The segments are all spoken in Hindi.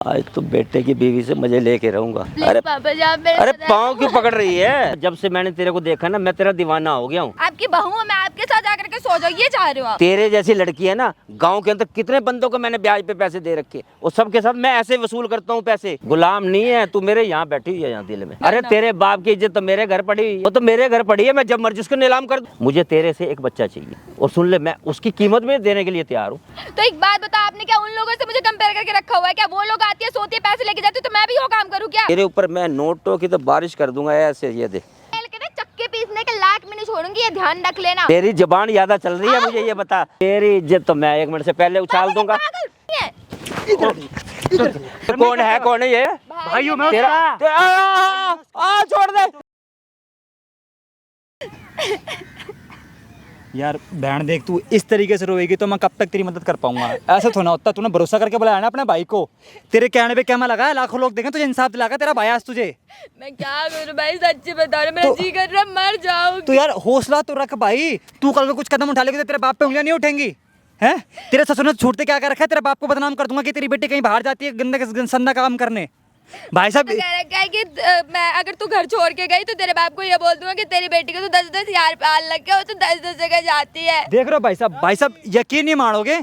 आज तो बेटे की बीवी से मजे लेके रहूंगा। अरे पापा जी, आप मेरे अरे साथ पाँव क्यों पकड़ रही है? जब से मैंने तेरे को देखा ना, मैं तेरा दीवाना हो गया हूँ। आपकी बहू हूँ, मैं आपके साथ आकर के सो जाऊँ, ये चाह रहे हो आप? तेरे जैसी लड़की है ना, गांव के अंदर कितने बंदों को मैंने ब्याज पे पैसे दे रखे, और सबके साथ मैं ऐसे वसूल करता हूँ पैसे। गुलाम नहीं है तू, मेरे यहाँ बैठी हुई है यहाँ दिल में। अरे तेरे बाप की इज्जत तो मेरे घर पड़ी हुई है, वो तो मेरे घर पड़ी है, मैं जब मर्जी उसको नीलाम कर दूं। मुझे तेरे से एक बच्चा चाहिए, और सुन ले, मैं उसकी कीमत में देने के लिए तैयार हूँ। तो एक बात बताओ, आपने क्या उन लोगों से मुझे कंपेयर करके रखा हुआ है? क्या वो लोग आती है, सोती है, पैसे लेके जाती है, तो मैं भी वो काम करूँ क्या? तेरे ऊपर मैं नोटों की तो बारिश कर दूंगा ऐसे, ये दे। चक्के पीसने के लायक मैं नहीं छोड़ूंगी, ये ध्यान रख लेना। तेरी जबान ज्यादा चल रही है, मुझे ये बता। तेरी इज्जत तो मैं 1 मिनट से पहले उछाल दूंगा। कौन है ये? भाई मैं तेरा छोड़ दे यार बहन देख, तू इस तरीके से रोएगी तो मैं कब तक तेरी मदद कर पाऊंगा? ऐसा थोड़ा होता, तूने भरोसा करके बुलाया ना अपने भाई को। तेरे कहने पे क्या मैं लगा, लाखों लोग देखें तुझे इंसाफ दिलागा तेरा भाई आज तुझे। मैं क्या करूं भाई, सच्ची बता रहा, मेरा जी कर रहा मर जाऊंगी। तो यार हौसला तो रख भाई, तू कल को कुछ कदम उठा लेगी तो तेरे बाप पे उंगलियां नहीं उठेंगी हैं? तेरे ससुर ने छूटते क्या कर रखा है, तेरे बाप को बदनाम कर दूंगा कि तेरी बेटी कहीं बाहर जाती है गंदे संदा काम करने। भाई साहब कह रखा है कि मैं अगर तू घर छोड़ के गई तो तेरे बाप को ये बोल दूंगा कि तेरी बेटी को तो 10-10 हजार पाल लग गया, वो तो 10-10 जगह जाती है। देख रहे हो भाई साहब यकीन नहीं मानोगे,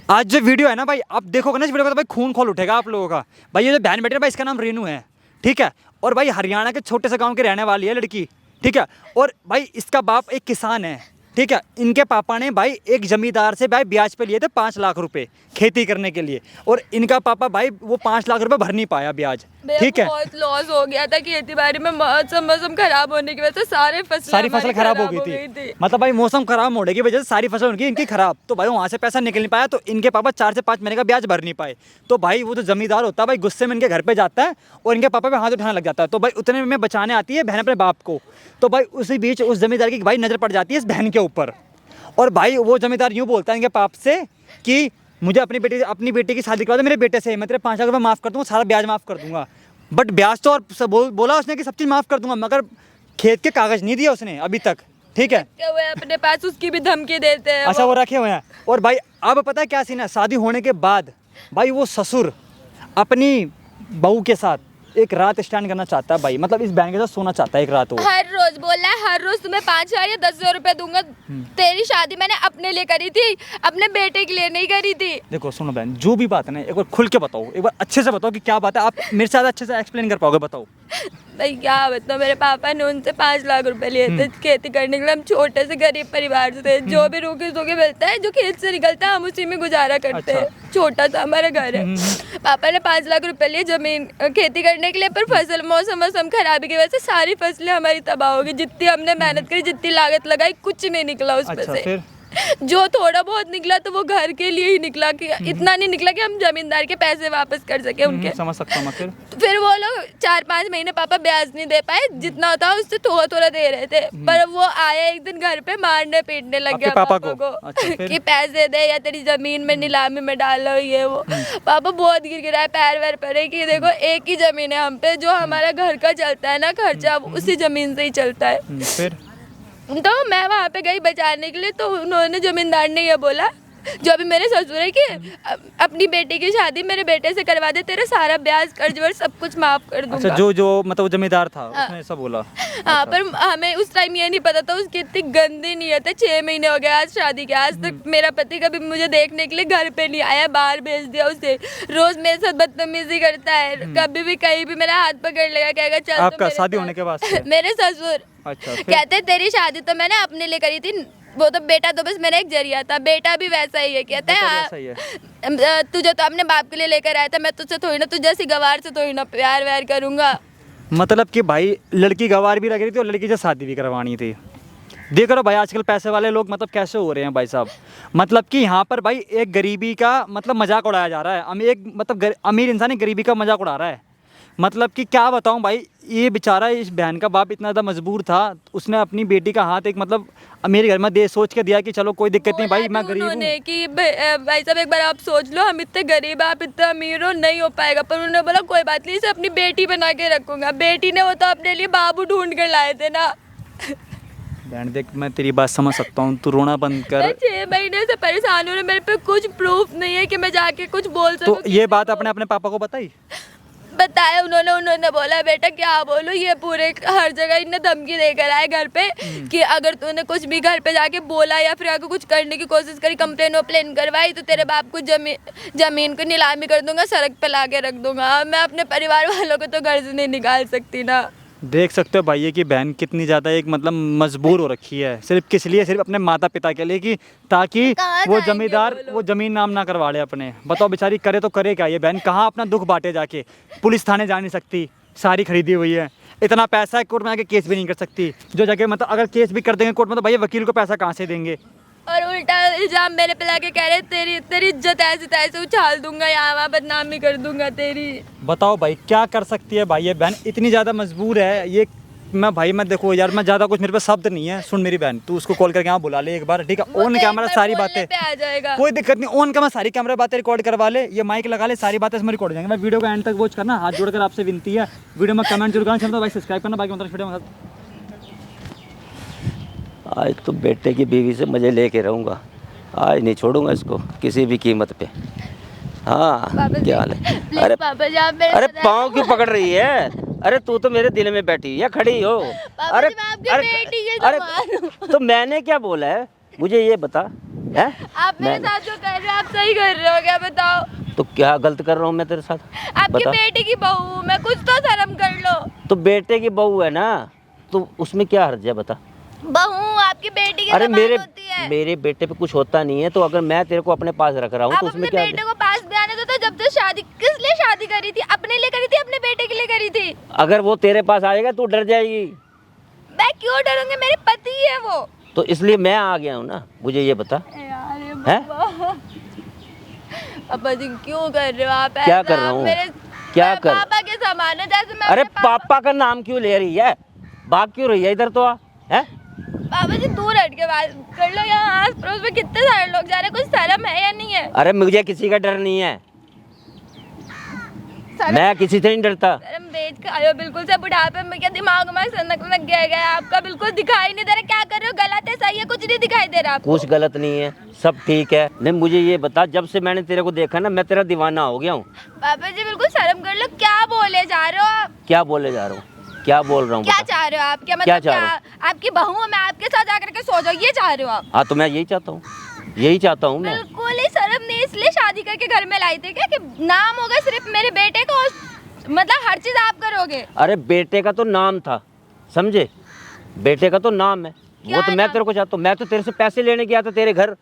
आज जो वीडियो है ना भाई, आप देखोगे ना इस वीडियो में तो भाई खून खोल उठेगा आप लोगों का। भाई ये जो बहन बेटी है भाई, इसका नाम रेनू है, ठीक है, और भाई हरियाणा के छोटे से गांव की रहने वाली है लड़की, ठीक है, और भाई इसका बाप एक किसान है, ठीक है। इनके पापा ने भाई एक जमींदार से भाई ब्याज पे लिए थे 5 लाख रुपए खेती करने के लिए, और इनका पापा भाई वो 5 लाख रुपए भर नहीं पाया ब्याज, ठीक है। बहुत लॉस हो गया था खेती बाड़ी में, मौसम खराब होने की वजह से सारी फसल खराब हो गई थी। मतलब भाई मौसम खराब होने की वजह से सारी फसल उनकी इनकी खराब, तो भाई वहाँ से पैसा निकल नहीं पाया, तो इनके पापा 4 से 5 महीने का ब्याज भर नहीं पाए। तो भाई वो जो जमींदार होता है भाई गुस्से में इनके घर पे जाता है और इनके पापा पे हाथ उठाने लग जाता है, तो भाई उतने में बचाने आती है बहन अपने बाप को। तो भाई उसी बीच उस जमींदार की भाई नजर पड़ जाती है इस बहन के ऊपर, और भाई वो जमींदार यूँ बोलता है इनके पाप से कि मुझे अपनी बेटी की शादी करवा दे मेरे बेटे से, मैं तेरे 5 लाख रुपये माफ़ कर दूँगा, सारा ब्याज माफ़ कर दूंगा। बट ब्याज तो और बोला उसने कि सब चीज़ माफ़ कर दूंगा, मगर खेत के कागज़ नहीं दिया उसने अभी तक, ठीक है। अपने पास उसकी भी धमकी देते हैं। अच्छा वो रखे हुए हैं। और भाई अब पता है क्या सीन है, शादी होने के बाद भाई वो ससुर अपनी बहू के साथ एक रात स्टैंड करना चाहता है भाई, मतलब इस बहन के साथ सोना चाहता है एक रात। वो हर रोज बोल रहा है, हर रोज तुम्हें 5,000 या 10,000 रुपए दूंगा। तेरी शादी मैंने अपने लिए करी थी, अपने बेटे के लिए नहीं करी थी। देखो सुनो बहन, जो भी बात है ना एक बार खुल के बताओ, एक बार अच्छे से बताओ कि क्या बात है, आप मेरे से ज़्यादा अच्छे से एक्सप्लेन कर पाओगे, बताओ। भाई क्या बताओ, मेरे पापा ने उनसे 5 लाख रुपए लिए थे खेती करने के लिए। हम छोटे से गरीब परिवार से थे, जो भी रूखी सूखी मिलता है, जो खेत से निकलता है, हम उसी में गुजारा करते हैं। छोटा सा हमारा घर है। पापा ने 5 लाख रुपए लिए जमीन खेती करने के लिए, पर फसल मौसम खराबी की वजह से सारी फसलें हमारी तबाह हो गई। जितनी हमने मेहनत करी, जितनी लागत लगाई, कुछ नहीं निकला उसमें से। जो थोड़ा बहुत निकला तो वो घर के लिए ही निकला, कि इतना नहीं निकला कि हम जमींदार के पैसे वापस कर सके उनके। समझ सकता हूँ मैं। फिर वो लोग 4-5 महीने पापा ब्याज नहीं दे पाए, जितना होता उससे थोड़ा थोड़ा दे रहे थे। पर वो आए एक दिन घर पे मारने पीटने लग गया पापा को अच्छा, कि पैसे दे या तेरी जमीन में नीलामी में डालो ये वो। पापा बहुत गिर गिरा, पैर वैर पड़े कि देखो एक ही जमीन है हम पे, जो हमारा घर का चलता है ना खर्चा, उसी जमीन से ही चलता है। फिर तो मैं वहाँ पे गई बचाने के लिए, तो उन्होंने जमींदार ने ये बोला, जो अभी मेरे ससुर है, कि अपनी बेटी की शादी मेरे बेटे से करवा दे, तेरा सारा ब्याज कर्ज वर्ज सब कुछ माफ कर दूंगा। अच्छा, जो मतलब जमींदार था उसने ऐसा बोला। हाँ, पर हमें उस टाइम ये नहीं पता था उसकी इतनी गंदी नीयत है। 6 महीने हो गए आज शादी के, आज तक मेरा पति कभी मुझे देखने के लिए घर पे नहीं आया, बाहर भेज दिया उसे। रोज मेरे साथ बदतमीजी करता है, कभी भी कहीं भी मेरा हाथ पकड़ लेगा, कहेगा चल। आपका शादी होने के बाद मेरे ससुर कहते तेरी शादी तो मैंने अपने लिए करी थी, वो तो बेटा तो बस मेरा एक जरिया था। बेटा भी वैसा ही है, कहता है तुझे तो अपने बाप के लिए लेकर आया था, मैं तुझसे थोड़ी ना, तुझे जैसी गवार से थोड़ी ना प्यार व्यार करूंगा। मतलब कि भाई लड़की गवार भी लग रही थी और लड़की से शादी भी करवानी थी। देख रहे हो भाई आजकल पैसे वाले लोग मतलब कैसे हो रहे हैं भाई साहब। मतलब कि यहाँ पर भाई एक गरीबी का मतलब मजाक उड़ाया जा रहा है। एक मतलब अमीर इंसान एक गरीबी का मजाक उड़ा रहा है। मतलब कि क्या बताऊँ भाई, ये बेचारा इस बहन का बाप इतना ज़्यादा मजबूर था, उसने अपनी बेटी का हाथ एक मतलब अमीर घर में दे सोच के दिया कि चलो कोई दिक्कत नहीं भाई, मैं गरीब हूँ। कि भाई साहब एक बार आप सोच लो, हम इतने गरीब, आप इतना अमीर हो, नहीं हो पाएगा। पर उन्होंने बोला कोई बात नहीं, इसे अपनी बेटी बना के रखूंगा। बेटी ने वो तो अपने लिए बाबू ढूंढ कर लाए थे ना। बहन देख, मैं तेरी बात समझ सकता हूँ, तू रोना बंद कर। मैं 6 महीने से परेशान हूँ, मेरे पे कुछ प्रूफ नहीं है कि मैं जाके कुछ बोल सकूँ। तो ये बात अपने अपने पापा को बताई? बताया उन्होंने बोला बेटा क्या बोलो, ये पूरे हर जगह इन्हें धमकी देकर आए घर पे कि अगर तूने कुछ भी घर पे जाके बोला या फिर अगर कुछ करने की कोशिश करी, कंप्लेन वप्लेन करवाई, तो तेरे बाप को जमीन को नीलामी कर दूंगा, सड़क पे ला के रख दूंगा। मैं अपने परिवार वालों को तो घर से नहीं निकाल सकती ना। देख सकते हो भाई कि बहन कितनी ज़्यादा एक मतलब मजबूर हो रखी है, सिर्फ किस लिए, सिर्फ अपने माता पिता के लिए, कि ताकि कहाँ वो जाएंगे जमींदार वो लोग? वो ज़मीन नाम ना करवा ले अपने। बताओ बेचारी करे तो करे क्या ये बहन, कहाँ अपना दुख बांटे जाके? पुलिस थाने जा नहीं सकती, सारी खरीदी हुई है, इतना पैसा है कोर्ट में आके केस भी नहीं कर सकती। जो जगह मतलब अगर केस भी कर देंगे कोर्ट में तो भाई वकील को पैसा कहाँ से देंगे? और उल्टा इल्जाम मेरे पे लाके कह रहे तेरी तेरी इज्जत ऐसे तैसे उछाल दूंगा, यहाँ वहाँ बदनामी कर दूंगा तेरी। बताओ भाई क्या कर सकती है भाई ये बहन, इतनी ज़्यादा मजबूर है ये। मैं देखो यार, मैं ज़्यादा कुछ मेरे पे शब्द नहीं है। सुन मेरी बहन, तू उसको कॉल करके यहाँ बुला ले एक बार, ठीक है? वो ऑन तो कैमरा एक बार सारी बोलने बातें, पे आ जाएगा। कोई दिक्कत नहीं, ऑन कैमरा सारी कैमरा बातें रिकॉर्ड करवा ले, ये माइक लगा ले, सारी बातें इसमें रिकॉर्ड हो जाएंगी। मैं वीडियो को एंड तक वॉच करना, हाथ जोड़कर आपसे विनती है, वीडियो में कमेंट जरूर करना, चैनल को भाई सब्सक्राइब करना, बाकी मतलब वीडियो में। आज तो बेटे की बीवी से मज़े लेके रहूँगा, आज नहीं छोड़ूंगा इसको किसी भी कीमत पे। हाँ पापा जी, क्या हाल है? प्लीज अरे पापा जी आप मेरे अरे साथ पाँव क्यों पकड़ रही है? अरे तू तो मेरे दिल में बैठी या खड़ी हो? पापा अरे जी, मैं आपकी बेटी के समान हूँ। तो मैंने क्या बोला है, मुझे ये बता है? आप मेरे साथ जो कर रहे हो आप सही कर रहे हो क्या, बताओ? तो क्या गलत कर रहा हूँ मैं तेरे साथ? आपकी बता। बेटी की बहू हूँ मैं, कुछ तो शर्म कर लो। तो बेटे की बहू है ना, तो उसमें क्या हर्ज है बता? बहू आपकी बेटी की अरे समान मेरे होती है। मेरे बेटे पे कुछ होता नहीं है, तो अगर मैं तेरे को अपने पास रख रहा हूँ आप तो अपने उसमें क्या? बेटे को पास भी आने दो। तो जब से शादी, किस लिए शादी करी थी? अपने लिए करी थी, अपने बेटे के लिए करी थी? अगर वो तेरे पास आएगा तो डर जाएगी। मैं क्यों डरूंगी, मेरे पति है वो। तो इसलिए मैं आ गया हूँ ना, मुझे ये बता। यार ये हैं? पापा, पापा जी क्यों कर रहे हो आप क्या ऐसा? कर रहा हूँ? मेरे क्या मैं कर? पापा के समान है, जैसे मैं अरे अपने पापा का नाम क्यों ले रही है? भाग क्यों रही है? इधर तो आ। है? पापा जी दूर हट के बात कर लो, यहाँ आस पड़ोस में कितने सारे लोग जा रहे हैं, कुछ शर्म है या नहीं है? अरे मुझे किसी का डर नहीं है, शर्म मैं किसी से नहीं डरता। शर्म बेच के आयो बिल्कुल से, बुढ़ापे में क्या दिमाग में सनक लग गया है आपका? बिल्कुल दिखाई नहीं दे रहा, क्या कर रहे हो? गलत है सही है, कुछ नहीं दिखाई दे रहा आपको। कुछ गलत नहीं है, सब ठीक है। नहीं मुझे ये बता, जब से मैंने तेरे को देखा ना, मैं तेरा दीवाना हो गया हूँ। पापा जी बिल्कुल शर्म कर लो, क्या बोले जा रहे हो आप? क्या बोले जा रहा हूँ? क्या बोल रहा हूँ? क्या बता। चाह रहे हो आप? क्या क्या मतलब चाह रहे क्या आपकी बहू हूँ मैं, आपके साथ जाकर के सो जाओ, ये चाह रहे हो आप? हाँ तो मैं यही चाहता हूँ, यही चाहता हूँ मैं। बिल्कुल ही शर्म नहीं, इसलिए शादी करके घर में लाई थी क्या कि नाम होगा सिर्फ मेरे बेटे का, मतलब हर चीज आप करोगे? अरे बेटे का तो नाम था, समझे? बेटे का तो नाम है, क्या वो तो मैं नाम? तेरे को चाहता हूँ। मैं तो तेरे से पैसे लेने गया था तेरे घर,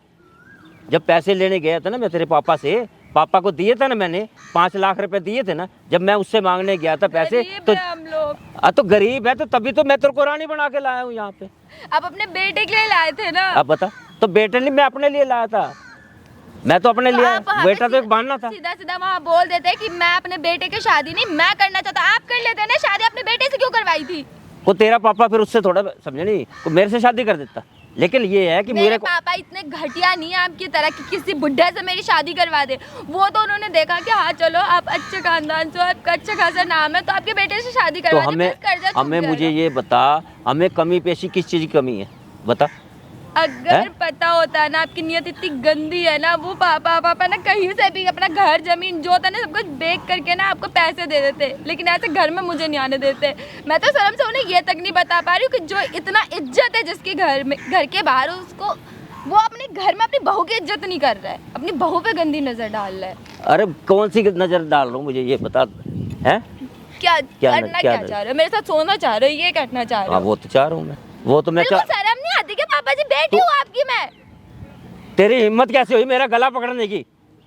जब पैसे लेने गया था ना मैं तेरे पापा से, पापा को दिए थे ना मैंने 5 लाख रुपए दिए थे ना, जब मैं उससे मांगने गया था पैसे। गरीब तो है हम लोग। तो गरीब है, तो तभी तो मैं तेरे को रानी बना के लाया हूँ यहाँ पे। आप अपने बेटे के लिए लाए थे ना? अब बता, तो बेटे ने मैं अपने लिए लाया था, मैं तो अपने लिए, आप वहाँ बेटा पे तो एक बहाना था। सीधा सीधा वहाँ बोल देते कि मैं अपने बेटे की शादी नहीं मैं करना चाहता, आप कर लेते ना शादी, अपने बेटे से क्यों करवाई थी? वो तेरा पापा फिर उससे थोड़ा समझे नहीं, वो मेरे से शादी कर देता। लेकिन ये है कि मेरे को पापा इतने घटिया नहीं है आपकी तरह कि किसी बुढ़े से मेरी शादी करवा दे। वो तो उन्होंने देखा कि हाँ चलो आप अच्छे खानदान से हो, आपका अच्छा खासा नाम है, तो आपके बेटे से शादी तो करवा दे, बस कर्जा छूट हमें मुझे जाएगा। ये बता, हमें कमी पेशी किस चीज़ की कमी है बता? अगर है? पता होता ना आपकी नियत इतनी गंदी है ना, वो पापा ना कहीं से भी अपना घर जमीन जो होता है ना सब कुछ बेच करके ना आपको पैसे दे देते, लेकिन ऐसे घर में मुझे नहीं आने देते। मैं तो शर्म से उन्हें ये तक नहीं बता पा रही हूँ कि जो इतना इज्जत है जिसके घर में, घर के बाहर उसको, वो अपने घर में अपनी बहू की इज्जत नहीं कर रहा है, अपनी बहू पे गंदी नजर डाल रहा है। अरे कौन सी नज़र डाल रहा हूँ मुझे ये बता है? क्या क्या करना क्या चाह रहे हो? मेरे साथ सोना चाह रहे हो, ये करना चाह रहे हाँ हो? वो तो चाह रहा हूँ मैं, वो तो मैं बिल्कुल शर्म नहीं आती क्या पापा जी? बेटी हूँ आपकी मैं, तेरी हिम्मत कैसे हुई मेरा गला पकड़ने की?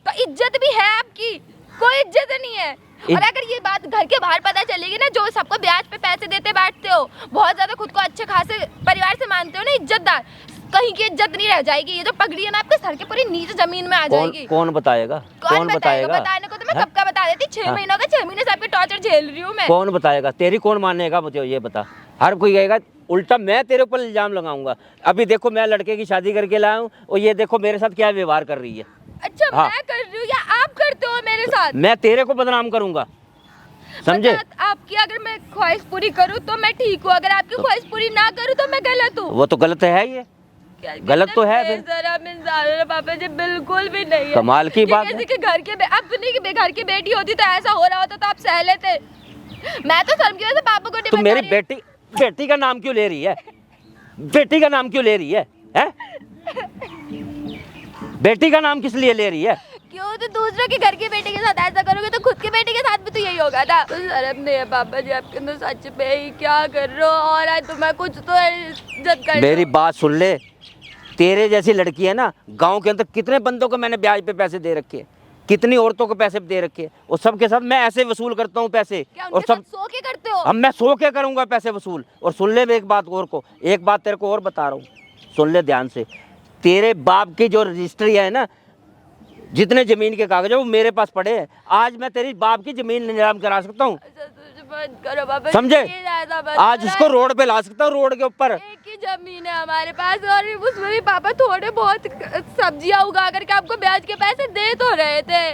तो इज्जत भी है आपकी, कोई इज्जत नहीं है। और अगर ये बात घर के बाहर पता चलेगी ना, जो सबको ब्याज पे पैसे देते बैठते हो, बहुत ज्यादा खुद को अच्छे खासे परिवार से मानते हो ना, इज्जतदार, कहीं की इज्जत नहीं रह जाएगी। ये जो पगड़ी है ना आपके सर के पूरी नीचे जमीन में आ जाएगी। कौन बताएगा? कौन बताएगा? बताने को तो मैं कब का बता देती, 6 महीनों का, 6 महीने से आपकी टॉर्चर झेल रही हूँ मैं। कौन बताएगा? तेरी कौन मानेगा मुझे ये बता? हर कोई कहेगा, उल्टा मैं तेरे ऊपर इल्जाम लगाऊंगा। अभी देखो मैं लड़के की शादी करके लाया हूँ और ये देखो मेरे साथ क्या व्यवहार कर रही है। अच्छा हाँ। मैं कर रही हूँ या आप करते हो मेरे साथ? मैं तेरे को बदनाम करूंगा। समझे? मतलब आपकी अगर मैं ख्वाहिश पूरी करूँ तो मैं ठीक हूँ, अगर आपकी ख्वाहिश पूरी ना करूँ तो मैं गलत हूँ। वो तो गलत है, ये गलत तो है फिर। बेशरम इंसान है पापा जी, बिल्कुल भी नहीं है। कमाल की बात किसी है। के घर के अपनी के घर की बेटी होती तो ऐसा हो रहा होता तो आप सह लेते। मैं तो शर्म की वजह से पापा को नहीं तो बता मेरी रही। बेटी का नाम क्यों ले रही है? बेटी का नाम क्यों ले रही है, हैं? बेटी का नाम किस लिए ले रही है? क्यों? तो दूसरों के घर की बेटी के साथ ऐसा करोगे तो खुद की बेटी के साथ भी तो यही होगा था। तो शर्म नहीं है पापा जी आपके अंदर, सच में ही क्या कर रहे हो? और आज तो मैं कुछ तो इज्जत कर। मेरी बात सुन ले, तेरे जैसी लड़की है ना, गांव के अंदर कितने बंदों को मैंने ब्याज पे पैसे दे रखे हैं, कितनी औरतों को पैसे दे रखे हैं, और सबके साथ मैं ऐसे वसूल करता हूँ पैसे। क्या और उनके सब साथ सो के करते हो? अब मैं सो के करूंगा पैसे वसूल। और सुन ले एक बात और को, एक बात तेरे को और बता रहा हूँ, सुन ले ध्यान से। तेरे बाप की जो रजिस्ट्री है ना, जितने जमीन के कागज है वो मेरे पास पड़े हैं। आज मैं तेरी बाप की जमीन नीलाम करा सकता हूँ, बंद करो पापा, समझे? प्लीज ऐसा मत आज करो। इसको रोड पे ला सकता हूँ, रोड के ऊपर। एक ही जमीन है हमारे पास और उसमें भी पापा थोड़े बहुत सब्जियां उगा करके आपको ब्याज के पैसे दे तो रहे थे।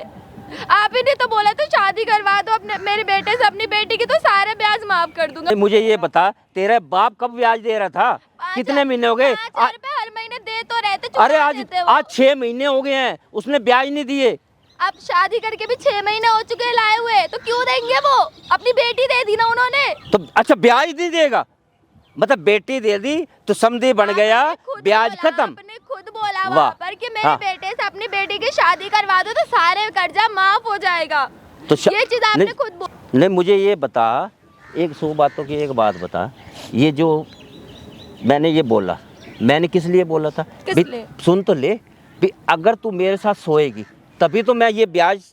आप ही ने तो बोला था शादी करवा दो अपने मेरे बेटे से अपनी बेटी की, तो सारे ब्याज माफ कर दूंगा। मुझे ये बता, तेरा बाप कब ब्याज दे रहा था? कितने महीने हो गए? 5,000 रुपए हर महीने दे तो रहे थे, चुका अरे आज देते वो। 6 महीने हो गए हैं, उसने ब्याज नहीं दिए। अब शादी करके भी 6 महीने हो चुके हैं लाए हुए, तो क्यों देंगे? वो अपनी बेटी दे दी ना उन्होंने। तो अच्छा ब्याज नहीं देगा, मतलब बेटी दे दी तो समझी बन गया, आपने खुद ब्याज बोला, खत्म। आपने खुद बोला वाह। वहाँ पर कि मेरे हाँ। बेटे से अपनी बेटी की शादी करवा दो तो सारे कर्जा माफ हो जाएगा। तो ये चीज आपने नहीं, खुद नहीं मुझे ये बता, एक 100 बातों की एक बात बता, ये जो मैंने ये बोला, मैंने किस लिए बोला था? किस भी लिए? सुन तो ले, भी अगर तू मेरे साथ सोएगी तभी तो मैं ये ब्याज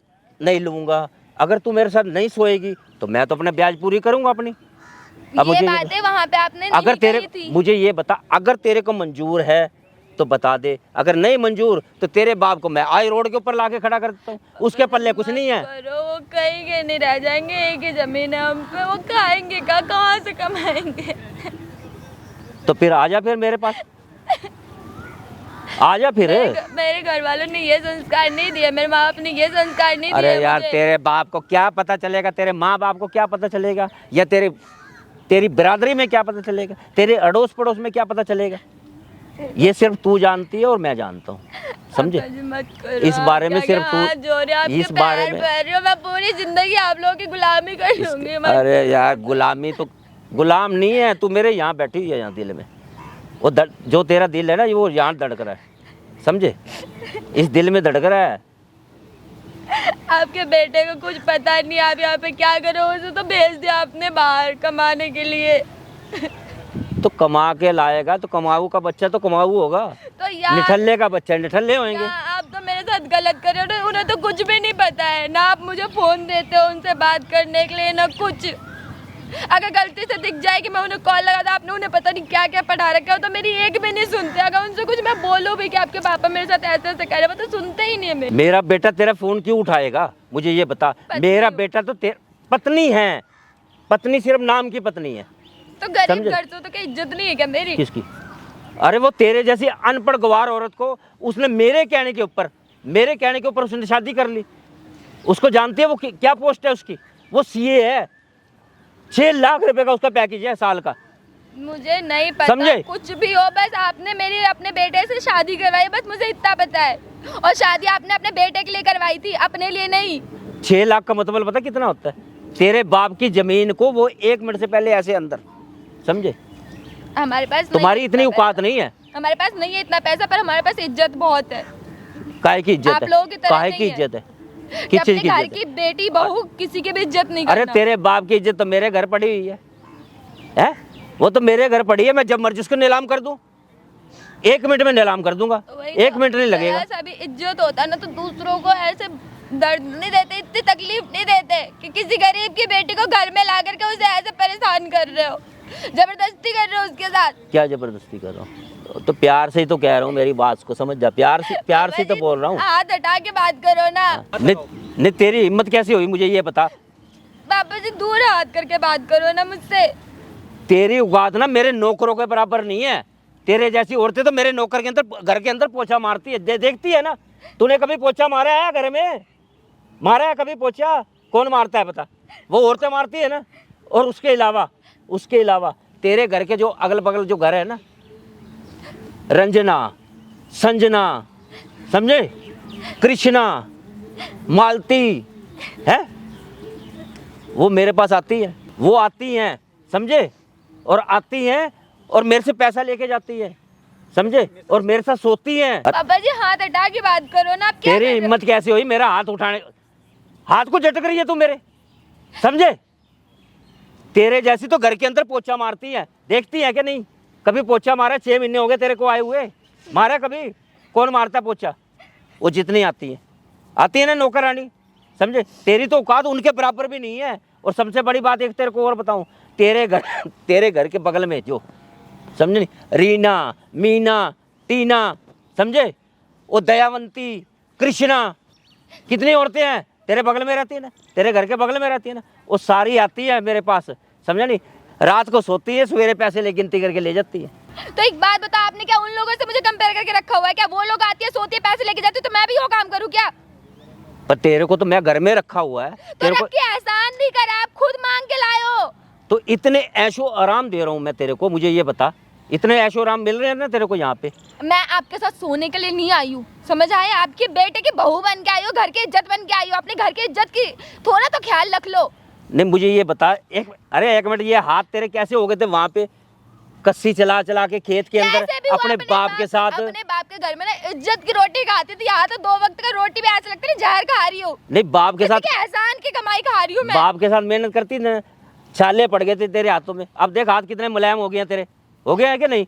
नहीं लूँगा, अगर तू मेरे साथ नहीं सोएगी तो मैं तो अपना ब्याज पूरी करूँगा अपनी। अब ये मुझे बातें वहाँ पे आपने नहीं अगर तेरे कही थी। मुझे ये बता, अगर तेरे को मंजूर है तो बता दे, अगर नहीं मंजूर तो तेरे बाप को मैं आई रोड के ऊपर लाके खड़ा कर देता हूँ, उसके पल्ले कुछ नहीं है। करो, वो कहीं के नहीं रह जाएंगे, एक ही जमीन है हम पे, वो खाएंगे का, कहाँ से कमाएंगे? तो फिर आजा फिर मेरे पास, आजा फिर। मेरे घर वालों ने ये संस्कार नहीं दिया, मेरे माँ बाप ने ये संस्कार नहीं दिया। अरे यार तेरे बाप को क्या पता चलेगा, तेरे माँ बाप को क्या पता चलेगा, या तेरी बिरादरी में क्या पता चलेगा, तेरे अड़ोस पड़ोस में क्या पता चलेगा? ये सिर्फ तू जानती है और मैं जानता हूँ, समझे? मत करो, इस बारे में सिर्फ तू, इस बारे में मैं पूरी जिंदगी आप लोगों की गुलामी कर लूंगी। अरे यार गुलामी तो गुलाम नहीं है तू, मेरे यहाँ बैठी हुई है, यहाँ दिल में वो जो तेरा दिल है ना, वो यहाँ धड़क रहा है, समझे? इस दिल में धड़क रहा है। आपके बेटे को कुछ पता नहीं, आप यहाँ पे क्या करो, उसे तो भेज दिया आपने बाहर कमाने के लिए। तो कमा के लाएगा तो कमाऊ का बच्चा तो कमाऊ होगा, तो यार निठल्ले का बच्चा निठल्ले होंगे। आप तो मेरे साथ गलत कर रहे हो, उन्हें तो कुछ भी नहीं पता है ना, आप मुझे फोन देते हो उनसे बात करने के लिए ना कुछ। अगर गलती से दिख जाए कि मैं उन्हें कॉल लगा था, आपने उन्हें पता नहीं क्या क्या पढ़ा रखा हो, तो मेरी एक भी नहीं सुनते। अगर उनसे कुछ मैं बोलूं भी कि आपके पापा मेरे साथ ऐसे ऐसे कर रहे, वो तो सुनते ही नहीं है। मेरा बेटा तेरा फोन क्यों उठाएगा, मुझे ये बता? मेरा बेटा तो पत्नी है, पत्नी सिर्फ नाम की पत्नी है। तो गरीब घर से तो क्या इज्जत नहीं है क्या मेरी? किसकी? अरे वो तेरे जैसी अनपढ़ गवार औरत को उसने मेरे कहने के ऊपर उसने शादी कर ली। उसको जानती है वो क्या पोस्ट है उसकी? वो सीए है, 6 लाख रुपए का उसका पैकेज है साल का। मुझे नहीं पता, समझे? कुछ भी हो, बस आपने मेरी अपने बेटे से शादी करवाई, बस मुझे इतना पता है। और शादी आपने अपने बेटे के लिए करवाई थी, अपने लिए नहीं। 6 लाख का मतलब पता कितना होता है? तेरे बाप की जमीन को वो 1 मिनट से पहले ऐसे अंदर, समझे? हमारे पास तुम्हारी इतनी औकात नहीं है। हमारे पास नहीं है इतना पैसा, पर हमारे पास इज्जत बहुत है। काहे की इज्जत आप है? लोगों की तरह काहे नहीं की है। इज्जत है? कि किस अपने चीज की घर इज्जत की है? बेटी बहू किसी की भी इज्जत नहीं अरे करना। तेरे बाप की इज्जत तो मेरे घर पड़ी हुई है? वो तो मेरे घर पड़ी है, मैं जब मर्जी उसको नीलाम कर दूं, 1 मिनट में नीलाम कर दूंगा, वही 1 तो, मिनट नहीं लगेगा। ऐसा भी इज्जत होता ना, तो दूसरों को ऐसे दर्द नहीं देते, इतनी तकलीफ नहीं देते कि किसी गरीब की बेटी को घर में ला करके उसे ऐसे परेशान कर रहे हो, जबरदस्ती कर रहे हो उसके साथ। क्या जबरदस्ती कर रहा हूँ? तो प्यार से ही तो कह रहा हूँ, मेरी बात को समझ जा, प्यार से तो बोल रहा हूँ। हाथ हटा के बात करो ना। नहीं तेरी हिम्मत कैसे हुई मुझे ये बता? पापा जी दूर हाथ करके बात करो ना मुझसे। तेरी औकात ना मेरे नौकरों के बराबर नहीं है। तेरे जैसी औरतें तो मेरे नौकर के अंदर, घर के अंदर पोछा मारती है, देखती है ना। तूने कभी पोछा मारा है घर में? मारा है कभी पोछा? कौन मारता है बता? वो औरतें मारती है ना। और उसके अलावा तेरे घर के जो अगल बगल जो घर है ना, रंजना, संजना, समझे, कृष्णा, मालती है, वो मेरे पास आती है, वो आती हैं, समझे, और आती हैं और मेरे से पैसा लेके जाती है, समझे, और मेरे साथ सोती हैं। पापा जी हाथ हटा के बात करो ना, आप क्या तेरी कर रहे हो? हिम्मत कैसे हुई मेरा हाथ उठाने? हाथ को झटक रही है तू मेरे, समझे? तेरे जैसी तो घर के अंदर पोछा मारती है, देखती है क्या नहीं? कभी पोछा मारा? 6 महीने हो गए तेरे को आए हुए, मारा कभी? कौन मारता पोछा? वो जितनी आती है ना नौकरानी, समझे? तेरी तो औकात उनके बराबर भी नहीं है। और सबसे बड़ी बात एक तेरे को और बताऊं, तेरे घर के बगल में जो, समझे नहीं, रीना, मीना, टीना, समझे, वो दयावंती, कृष्णा, कितनी औरतें हैं तेरे बगल में रहती है ना, तेरे घर के बगल में रहती है ना, वो सारी आती है मेरे पास, समझा नहीं? रात को सोती है, सवेरे पैसे ले गिनती करके ले जाती है। तो एक बात बता, आपने क्या उन लोगों से मुझे कंपेयर करके रखा हुआ है क्या? वो लोग आती है, सोती है, पैसे लेके जाती है, तो मैं भी वो काम करूँ क्या? पर तेरे को तो मैं घर में रखा हुआ है, तो तेरे को रख के एहसान नहीं करा, आप खुद मांग के लाए हो। तो इतने ऐशो आराम दे रहा हूँ मैं तेरे को, मुझे ये बता, इतने ऐशो आराम मिल रहे हैं ना तेरे को यहाँ पे? मैं आपके साथ सोने के लिए नहीं आई हूँ, समझ आए? आपके बेटे की बहू बन के आई हो, घर की इज्जत बन के आई हो, अपने घर की इज्जत की थोड़ा तो ख्याल रख लो। नहीं मुझे ये बता, एक मिनट, ये हाथ तेरे कैसे हो गए थे वहाँ पे कस्सी चला चला के खेत के अंदर कैसे भी हुआ, अपने बाप के साथ? अपने बाप के घर में ना इज्जत की रोटी खाती थी, यहाँ तो 2 वक्त का रोटी भी ऐसा लगता है जहर खा रही हो। नहीं, बाप के साथ, एहसान की कमाई खा रही हूँ मैं। बाप के साथ मेहनत करती ना, छाले पड़ गए थे तेरे हाथों में, अब देख हाथ कितने मुलायम हो गए हैं तेरे, हो गए हैं कि नहीं?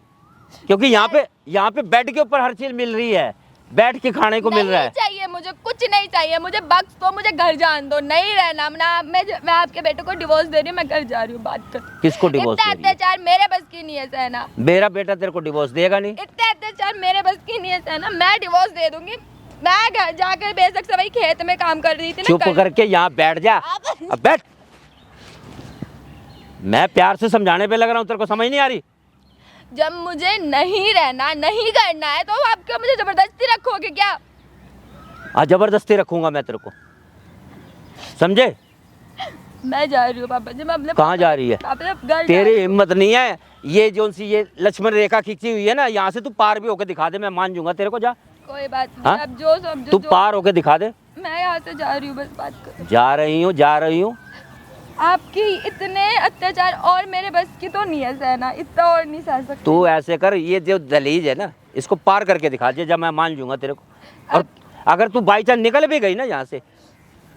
क्योंकि यहाँ पे बेड के ऊपर हर चीज मिल रही है, बैठ के खाने को मिल रहा है। नहीं चाहिए मुझे, कुछ नहीं चाहिए मुझे, बख्श दो, मुझे घर जान दो, नहीं रहना ना। मैं आपके बेटे को डिवोर्स दे रही हूँ, मैं घर जा रही हूँ। बात कर, किसको डिवोर्स इतना दे रही है? अत्याचार मेरे बस की नहीं है सहना। मेरा बेटा तेरे को डिवोर्स देगा नहीं। इतने अत्याचार मेरे बस की नहीं है सहना, मैं डिवोर्स दे दूंगी। मैं घर जाकर बेशक से वही खेत में काम कर रही थी ना। चुप करके यहाँ बैठ जा, अब बैठ। मैं प्यार से समझाने पे लग रहा हूँ, तेरे को समझ नहीं आ रही? जब मुझे नहीं रहना, नहीं करना है, तो आप क्यों मुझे जबरदस्ती रखोगे क्या? हाँ, जबरदस्ती रखूंगा मैं तेरे को, समझे? मैं जा रही हूँ पापा जी, मैं अपने कहाँ जा रही है? अपने घर तेरी हिम्मत नहीं है, ये जो सी ये लक्ष्मण रेखा खींची हुई है ना, यहाँ से तू पार भी होके दिखा दे, मैं मान जाऊंगा तेरे को। जा, कोई बात नहीं, हाँ? आप जो समझो। तू पार होके दिखा दे। मैं यहाँ से जा रही हूँ, बस बात करो। जा रही हूँ। आपकी इतने अत्याचार और मेरे बस की तो नहीं है सहना, इतना और नहीं सह सकती। तू ऐसे कर, ये जो दहलीज है ना, इसको पार करके दिखा दे, जब मैं मान जाऊंगा तेरे को। और अगर तू बाई चांस निकल भी गई ना यहाँ से,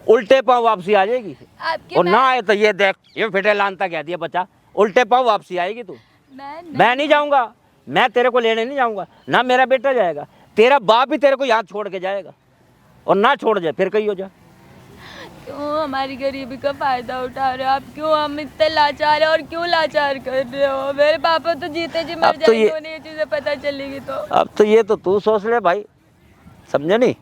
उल्टे पाँव वापसी आ जाएगी। आपके और ना आए तो ये देख, ये फिटे लानता कह दिया बच्चा, उल्टे पाँव वापसी आएगी तू। मैं नहीं जाऊंगा, मैं तेरे को लेने नहीं जाऊंगा, ना मेरा बेटा जाएगा, तेरा बाप भी तेरे को यहाँ छोड़ के जाएगा। और ना छोड़ जाए फिर कहीं हो जा। क्यों हमारी गरीबी का फायदा उठा रहे हो आप? क्यों हम इतने लाचार हैं और क्यों लाचार कर रहे हो? मेरे पापा तो जीते जी मर जाएंगे, उन्हें ये चीजें पता चलेगी तो। अब तो ये तो तू सोच ले भाई, समझे नहीं?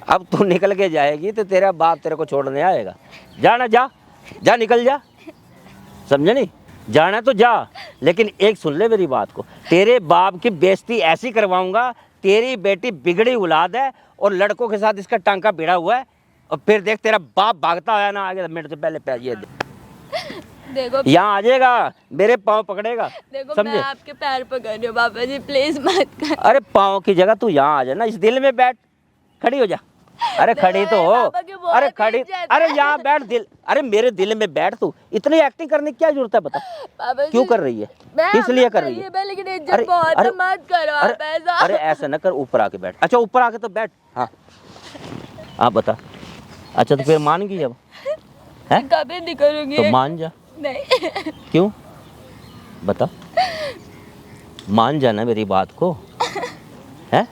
अब तू निकल के जाएगी तो तेरा बाप तेरे को छोड़ने आएगा। जाना, जा निकल जा, समझे नहीं? जाना तो जा, लेकिन एक सुन ले मेरी बात को, तेरे बाप की बेइज्जती ऐसी करवाऊंगा, तेरी बेटी बिगड़ी औलाद है और लड़कों के साथ इसका टांका भिड़ा हुआ है, और फिर देख तेरा बाप भागता आया ना आगे, मेरे से पहले ये देखो यहाँ आ जाएगा, मेरे पाँव पकड़ेगा, देखो समझे? मैं आपके पैर पकड़ रही हूँ पापा जी, प्लीज मत कर। अरे पाँव की जगह तू यहाँ आ जा ना, इस दिल में बैठ, खड़ी हो जा। अरे खड़ी तो हो, पापा की बहुत अरे खड़ी, इज्जत है। अरे यहाँ बैठ, दिल, अरे मेरे दिल में बैठ। तू इतनी एक्टिंग करने की क्या जरूरत है बता? पापा जी, क्यों कर रही है? मैं किस लिए आपको कर रही है? चाहिए, लेकिन इज्जत बहुत है, मत करो आप ऐसा। अरे ऐसा न कर, ऊपर आके बैठ। अच्छा ऊपर आके तो बैठ। हाँ हाँ बता। अच्छा तो फिर मान गई अब? है कभी नहीं करूँगी तो मान जा। नहीं। क्यों बता, मान जाना मेरी बात को, है?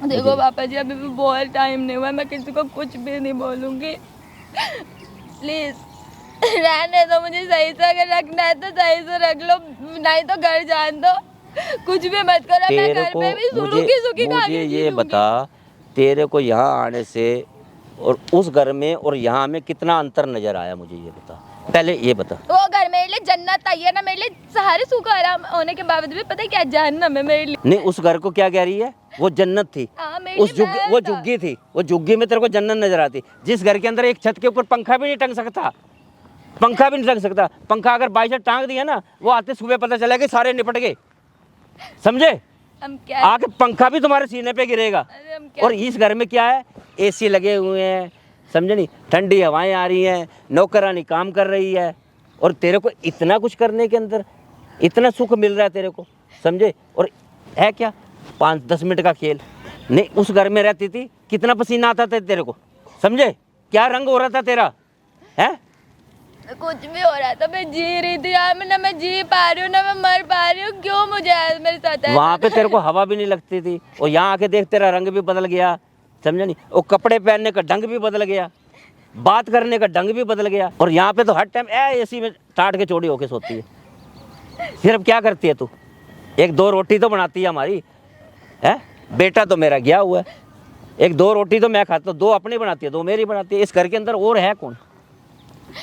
देखो पापा जी, अभी भी बहुत टाइम नहीं हुआ, मैं किसी को कुछ भी नहीं बोलूँगी, प्लीज रहने दो मुझे सही से। अगर रखना है तो सही से रख लो, नहीं तो घर जान दो, कुछ भी मत करो। मैं घर पे भी सूखी खा मुझे ये बता, तेरे को यहाँ आने से और उस घर में और यहाँ में कितना अंतर नजर आया, मुझे ये बता। पहले ये बता। वो घर मेरे लिए जन्नत था, ये ना मेरे लिए सारे सुख आराम होने के बावजूद भी पता है क्या जहन्नम है मेरे लिए। नहीं, उस घर को क्या कह रही है, वो जन्नत थी। हाँ, मेरे उस लिए झुग्गी, महल वो था। झुग्गी थी, वो झुग्गी में तेरे को जन्नत नजर आती। जिस घर के अंदर एक छत के ऊपर पंखा भी नहीं टंग सकता, पंखा भी नहीं टंग सकता, पंखा अगर बाई से टांग दिया ना, वो आते सुबह पता चला कि सारे निपट गए, समझे। हम क्या, आके पंखा भी तुम्हारे सीने पे गिरेगा। अरे हम क्या, और इस घर में क्या है, एसी लगे हुए हैं, समझे नहीं, ठंडी हवाएं आ रही हैं, नौकरानी काम कर रही है, और तेरे को इतना कुछ करने के अंदर इतना सुख मिल रहा है तेरे को, समझे। और है क्या 5-10 मिनट का खेल। नहीं, उस घर में रहती थी, कितना पसीना आता था तेरे को, समझे, क्या रंग हो रहा था तेरा, है। कुछ भी हो रहा था, मैं जी रही थी यार, ना मैं जी पा रही हूँ ना मैं मर पा रही हूँ, क्यों मुझे आज मेरे साथ ऐसा? वहाँ पे तेरे को हवा भी नहीं लगती थी, और यहाँ आके देख तेरा रंग भी बदल गया, समझे नहीं, और कपड़े पहनने का ढंग भी बदल गया, बात करने का ढंग भी बदल गया। और यहाँ पे तो हर टाइम एसी में टाट के चौड़ी होके सोती है। फिर अब क्या करती है तू, 1-2 रोटी तो बनाती है हमारी, है। बेटा तो मेरा गया हुआ है, 1-2 रोटी तो मैं खाता हूँ, 2 अपनी बनाती है, 2 मेरी बनाती है। इस घर के अंदर और है कौन,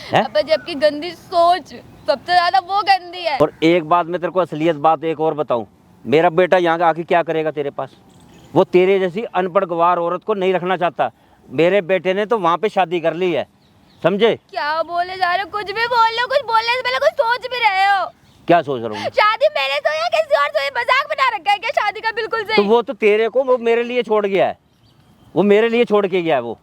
है। अब जबकि गंदी सोच सबसे ज्यादा वो गंदी है। और एक बात मैं तेरे को असलियत बात एक और बताऊं, मेरा बेटा यहाँ आके क्या करेगा तेरे पास, वो तेरे जैसी अनपढ़ गवार औरत को नहीं रखना चाहता। मेरे बेटे ने तो वहाँ पे शादी कर ली है, समझे। क्या बोले जा रहे हो, कुछ भी बोल लो, कुछ बोलने से पहले कुछ सोच भी रहे हो। क्या सोच रहा हूँ, शादी मेरे से या किसी और से, मजाक बना रखा है क्या शादी का? बिल्कुल तो सही। वो तो तेरे को वो मेरे लिए छोड़ गया है, वो मेरे लिए छोड़ के गया है वो,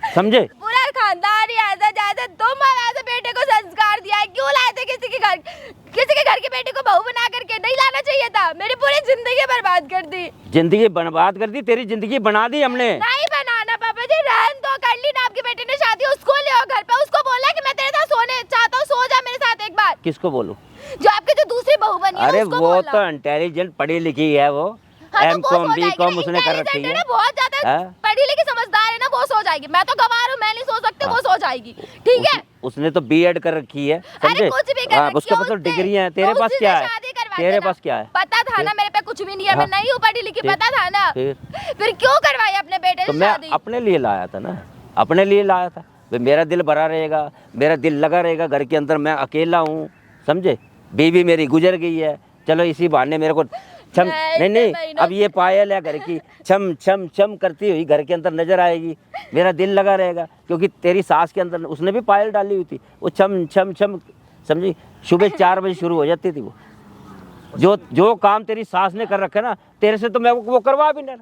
समझे। पूरा खानदान ही ऐसा जैसे तुम ऐसे बेटे को संस्कार दिया है, क्यों लाए थे किसी के घर की बेटी को बहू बना करके? नहीं लाना चाहिए था, मेरी पूरी जिंदगी बर्बाद कर दी। जिंदगी बर्बाद कर दी, तेरी जिंदगी बना दी हमने। नहीं बनाना पापा जी, रहन दो, कर ली ना आपकी बेटी ने शादी, उसको ले आओ घर पे, उसको बोला कि मैं तेरे साथ सोने चाहता हूँ, सो जा मेरे साथ एक बार। किसको बोलूं, जो आपकी जो दूसरी बहू बनी है अरे उसको वो बोला। तो इंटेलिजेंट पढ़ी लिखी है वो, हाँ, तो वो M.Com सो जाएगी B.Com ना, उसने कर रखी intelligent है ना, बहुत ज्यादा हाँ? पढ़ी लिखी समझदार है ना, वो सो जाएगी। मैं तो गवार हूँ, मैं नहीं सो सकती, वो सो जाएगी, ठीक है। उसने तो B.Ed कर रखी है, समझे। कुछ भी कर हाँ, रखी उसके है पास तो उसने, डिग्री है, तेरे तो पास उसी क्या से है, शादी करवा तेरे देना। पास क्या है। पता था ना मेरे पे कुछ भी नहीं है, मैं हाँ। नहीं हूँ पढ़ी लिखी, फिर? पता था ना। फिर क्यों करवाई अपने बेटे तो से मैं शादी? अपने लिए लाया था ना, अपने लिए लाया था भाई, मेरा दिल भरा रहेगा, मेरा दिल लगा रहेगा घर के अंदर, मैं अकेला हूँ, समझे। बीवी मेरी गुजर गई है, चलो इसी बहाने मेरे को छम, नहीं, अब ये पायल है घर की, छम छम छम करती हुई घर के अंदर नजर आएगी, मेरा दिल लगा रहेगा। क्योंकि तेरी सास के अंदर उसने भी पायल डाली हुई थी, वो छम छम छम, समझी। सुबह 4 बजे शुरू हो जाती थी वो, जो काम तेरी सास ने कर रखा ना, तेरे से तो मैं वो करवा भी नहीं,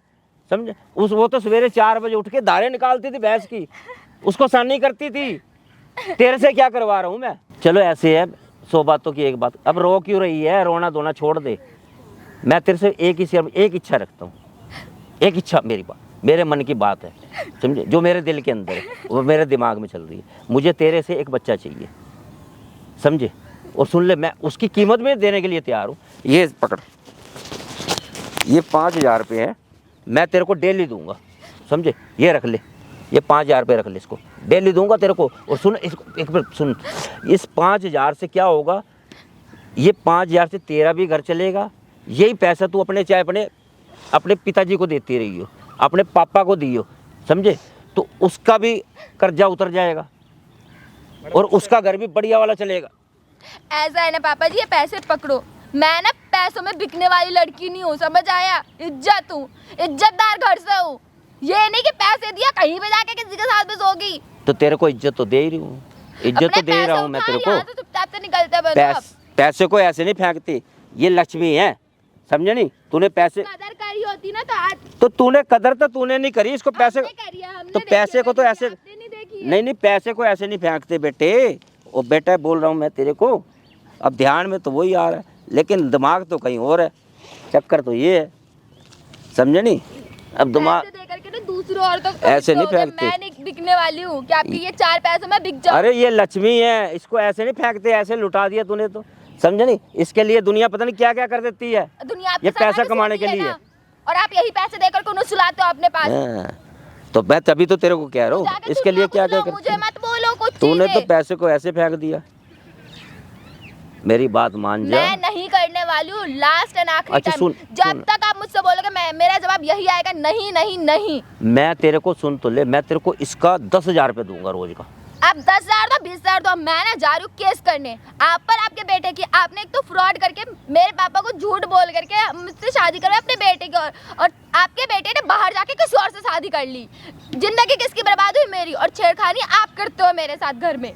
समझे। वो तो सवेरे 4 बजे उठ के धारे निकालती थी भैंस की, उसको सानी करती थी। तेरे से क्या करवा रहा हूँ मैं। चलो ऐसे है, 100 बातों की एक बात, अब रो क्यों रही है, रोना धोना छोड़ दे। मैं तेरे से एक इच्छा रखता हूँ, एक इच्छा मेरी बात, मेरे मन की बात है, समझे, जो मेरे दिल के अंदर है, वो मेरे दिमाग में चल रही है। मुझे तेरे से एक बच्चा चाहिए, समझे। और सुन ले, मैं उसकी कीमत में देने के लिए तैयार हूँ। ये पकड़, ये 5000 रुपये है, मैं तेरे को डेली दूंगा, समझे। ये रख ले, ये 5000 रुपये रख ले, इसको डेली दूंगा तेरे को। और सुन, इसको एक बार सुन, इस 5000 से क्या होगा, ये 5000 से तेरा भी घर चलेगा। यही पैसा तू अपने चाहे अपने पिताजी को देती रही हो, अपने पापा को दी हो, समझे, तो उसका भी कर्जा उतर जाएगा और उसका घर भी बढ़िया वाला चलेगा। ऐसा है ना पापा जी, ये पैसे पकड़ो, मैं ना पैसों में बिकने वाली लड़की नहीं हूँ, समझ आया। इज्जत हूँ, इज्जतदार घर से हूँ, ये नहीं कि पैसे दिया कहीं पे जाके किसी के साथ भी सोगी। तो तेरे को इज्जत तो दे ही रही हूँ, इज्जत तो दे रहा हूँ मैं तेरे को। चुपचाप से निकलते बनो। पैसे को ऐसे नहीं फेंकते, ये लक्ष्मी है, समझे नहीं। तूने पैसे कदर करी होती ना तो आज तो तूने कदर तो तूने नहीं करी, इसको पैसे हमने करी है, हमने तो देखी पैसे है, को तो कभी ऐसे आपने नहीं देखी है। नहीं, पैसे को ऐसे नहीं फेंकते बेटे। ओ बेटा बोल रहा हूँ मैं तेरे को, अब ध्यान में तो वही आ रहा है, लेकिन दिमाग तो कहीं और है। चक्कर तो ये है, समझे नहीं। अब दिमाग पैसे देकर के ना दूसरों औरतों को ऐसे नहीं बिकते हो, फेंकते। मैं नहीं बिकने वाली हूँ कि आपकी ये 4 पैसों में बिक जाऊँ। अरे ये लक्ष्मी है, इसको ऐसे नहीं फेंकते, ऐसे लुटा दिया तूने तो, समझे नहीं। इसके लिए दुनिया पता नहीं क्या क्या कर देती है, दुनिया आपके ये साथ पैसा आके कमाने सोती के है लिए। ना, और आप यही पैसे देकर के उन्हें सुलाते हो अपने पास। हाँ, तो मैं तभी तो तेरे को कह रहा हूँ, जाके इसके लिए क्या क्या सुन लो, करती मुझे है। मत बोलो कुछ तूने तो चीजें। पैसे को ऐसे फेंक दिया, मेरी बात मान जा। मैं नहीं करने वाली हूँ, लास्ट एंड आखिरी अच्छा, टाइम। सुन, जब सुन। तक आप मुझसे बोलोगे मेरा जवाब यही आएगा, नहीं नहीं नहीं। मैं तेरे को सुन तो ले, मैं तेरे को इसका 10,000 रुपये दूंगा रोज का। आप 10,000 दो 20,000 दो, मैं ना जा रही हूँ केस करने आप पर, आपके बेटे की। आपने एक तो फ्रॉड करके मेरे पापा को झूठ बोल करके मुझसे शादी करवाई अपने बेटे की, और आपके बेटे ने बाहर जाके किसी और से शादी कर ली। जिंदगी किसकी बर्बाद हुई? मेरी। और छेड़खानी आप करते हो मेरे साथ घर में।